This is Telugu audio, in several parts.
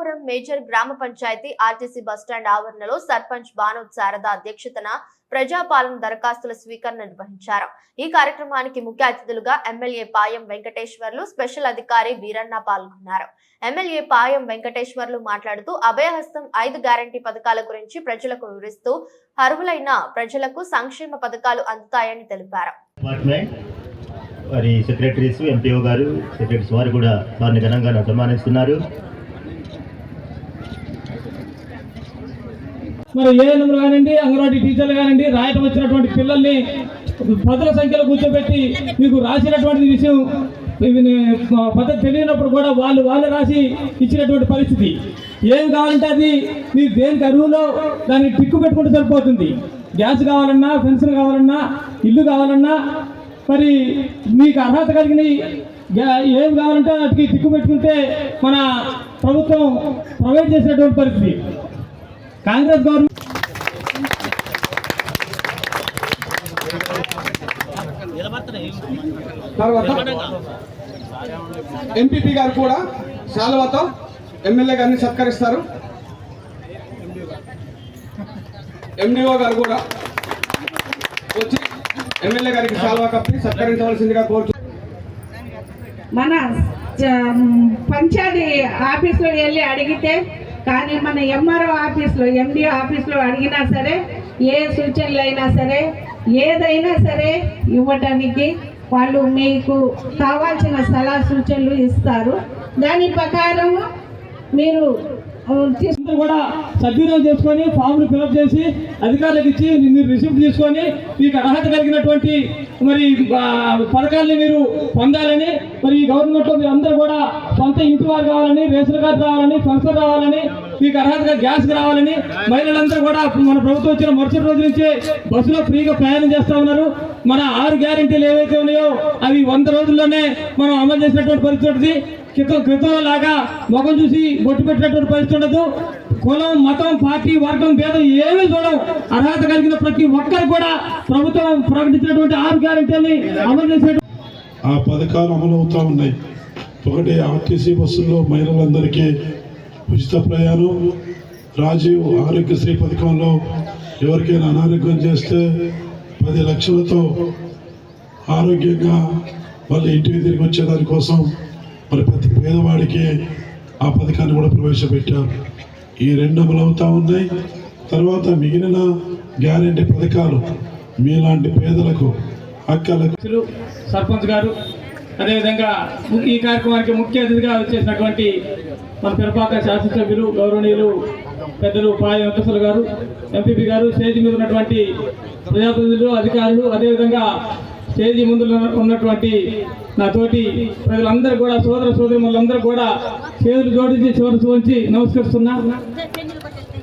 రామాపురం మేజర్ గ్రామ పంచాయతీ ఆర్టీసీ బస్టాండ్ ఆవరణలో సర్పంచ్ బానోత్ శారద అధ్యక్షతన ప్రజాపాలన దరఖాస్తుల స్వీకరణ నిర్వహించారు. ఈ కార్యక్రమానికి ముఖ్య అతిథులుగా ఎమ్మెల్యే పాయం వెంకటేశ్వర్లు, స్పెషల్ అధికారి వీరన్న పాల్గొన్నారు. ఎమ్మెల్యే పాయం వెంకటేశ్వర్లు మాట్లాడుతూ అభయహస్తం 5 గ్యారంటీ పథకాల గురించి ప్రజలకు వివరిస్తూ అర్హులైన ప్రజలకు సంక్షేమ పథకాలు అందుతాయని తెలిపారు. మరి సెక్రటరీస్ ఎంపీఓ గారు సెక్రటరీస్ వారు కూడా వారిని ఘనంగా సన్మానిస్తున్నారు. మరి ఏఎన్ఎంలు కానివ్వండి, అంగన్వాడీ టీచర్లు కానివ్వండి, రాయటం వచ్చినటువంటి పిల్లల్ని పదుల సంఖ్యలో కూర్చోబెట్టి మీకు రాసినటువంటి విషయం పద్ధతి తెలియనప్పుడు కూడా వాళ్ళు రాసి ఇచ్చినటువంటి పరిస్థితి. ఏం కావాలంటే అది మీరు దేనికి అరువులో దాన్ని టిక్కు పెట్టుకుంటే సరిపోతుంది. గ్యాస్ కావాలన్నా, పెన్షన్ కావాలన్నా, ఇల్లు కావాలన్నా, మరి మీకు అర్హత కలిగిన ఏం కావాలంటే వాటికి టిక్కు పెట్టుకుంటే మన ప్రభుత్వం ప్రొవైడ్ చేసినటువంటి పరిస్థితి. కాంగ్రెస్ గవర్నమెంట్ ఎంపీపీ గారు కూడా శాలువాతో ఎమ్మెల్యే గారిని సత్కరిస్తారు. ఎండిఓ గారు కూడా వచ్చి ఎమ్మెల్యే గారికి శాలువా కప్పి సత్కరించవలసిందిగా కోరుతూ మన పంచాయతీ ఆఫీస్లో వెళ్ళి అడిగితే కానీ మన ఎంఆర్ఓ ఆఫీస్లో, ఎండిఓ ఆఫీస్లో అడిగినా సరే, ఏ సూచనలు అయినా సరే, ఏదైనా సరే ఇవ్వటానికి వాళ్ళు మీకు కావాల్సిన సలహా సూచనలు ఇస్తారు. దాని ప్రకారం మీరు కూడా సద్వినియోగం చేసుకొని ఫామ్లు ఫిలప్ చేసి అధికారులకు ఇచ్చి మీరు రిసిప్ట్ తీసుకొని మీకు అర్హత కలిగినటువంటి మరి పథకాలని మీరు పొందాలని, మరి ఈ గవర్నమెంట్లో మీరు అందరూ కూడా సొంత ఇంటి వారు కావాలని, రేషన్ కార్డు రావాలని, పెన్షన్ రావాలని, మీకు అర్హతగా గ్యాస్ రావాలని, మహిళలందరూ కూడా మన ప్రభుత్వం వచ్చిన మరుసటి రోజు నుంచే బస్సులో ఫ్రీగా ప్రయాణం చేస్తూ ఉన్నారు. మన 6 గ్యారెంటీలు ఏవైతే ఉన్నాయో అవి 100 రోజుల్లోనే మనం అమలు చేసినటువంటి పరిస్థితి. క్రితం లాగా ముఖం చూసి బొట్టు పెట్టినటువంటి పరిస్థితి ఉండదు. కులం, మతం, పార్టీ, వర్గం భేదం ఏమీ చూడడం. అర్హత కలిగిన ప్రతి ఒక్కరు కూడా ప్రభుత్వం ప్రకటించినటువంటి 6 గ్యారెంటీలని అమలు చేసే ఆ పథకాలు అమలు అవుతూ ఉన్నాయి. ఒకటి ఆర్టీసీ బస్సుల్లో మహిళలందరికీ ఉచిత ప్రయాణం, రాజీవ్ ఆరోగ్యశ్రీ పథకంలో ఎవరికైనా అనారోగ్యం చేస్తే 10 లక్షలతో ఆరోగ్యంగా వాళ్ళు ఇంటికి తిరిగి వచ్చేదానికోసం మరి ప్రతి పేదవాడికి ఆ పథకాన్ని కూడా ప్రవేశపెట్టారు. ఈ 2 అమలు అవుతూ ఉన్నాయి. తర్వాత మిగిలిన గ్యారెంటీ పథకాలు మీలాంటి పేదలకు, అక్కలకు. సర్పంచ్ గారు, అదేవిధంగా ఈ కార్యక్రమానికి ముఖ్య అతిథిగా వచ్చేసినటువంటి మన పెరపాక శాసనసభ్యులు గౌరవనీయులు పెద్దలు పాయ వెంకటేశ్వర గారు, ఎంపీపీ గారు, స్టేజ్ మీద ఉన్నటువంటి ప్రజాప్రతినిధులు, అధికారులు, అదేవిధంగా స్టేజ్ ముందు ఉన్నటువంటి నా తోటి ప్రజలందరూ కూడా, సోదర సోదరులందరూ కూడా చేతులు జోడించి చివరి ఉంచి నమస్కరిస్తున్నా.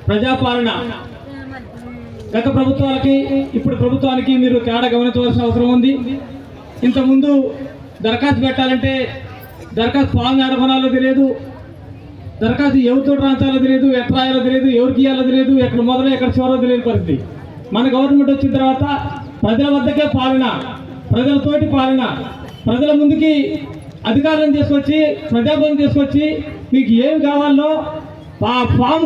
ప్రజాపాలన గత ప్రభుత్వాలకి ఇప్పుడు ప్రభుత్వానికి మీరు తేడా గమనించవలసిన అవసరం ఉంది. ఇంతకుముందు దరఖాస్తు పెట్టాలంటే దరఖాస్తు ఫామ్ నడపనాలో తెలియదు, దరఖాస్తు ఎవరితో రాంచాలో తెలియదు, ఎక్కడ రాయాలో తెలియదు, ఎవరికి ఇవ్వాలో తెలియదు, ఎక్కడ మొదలు ఎక్కడ చివరో తెలియని పరిస్థితి. మన గవర్నమెంట్ వచ్చిన తర్వాత ప్రజల వద్దకే పాలన, ప్రజలతోటి పాలన, ప్రజల ముందుకి అధికారులను తీసుకొచ్చి, ప్రజాపాలన తీసుకొచ్చి మీకు ఏమి కావాలో ఆ ఫామ్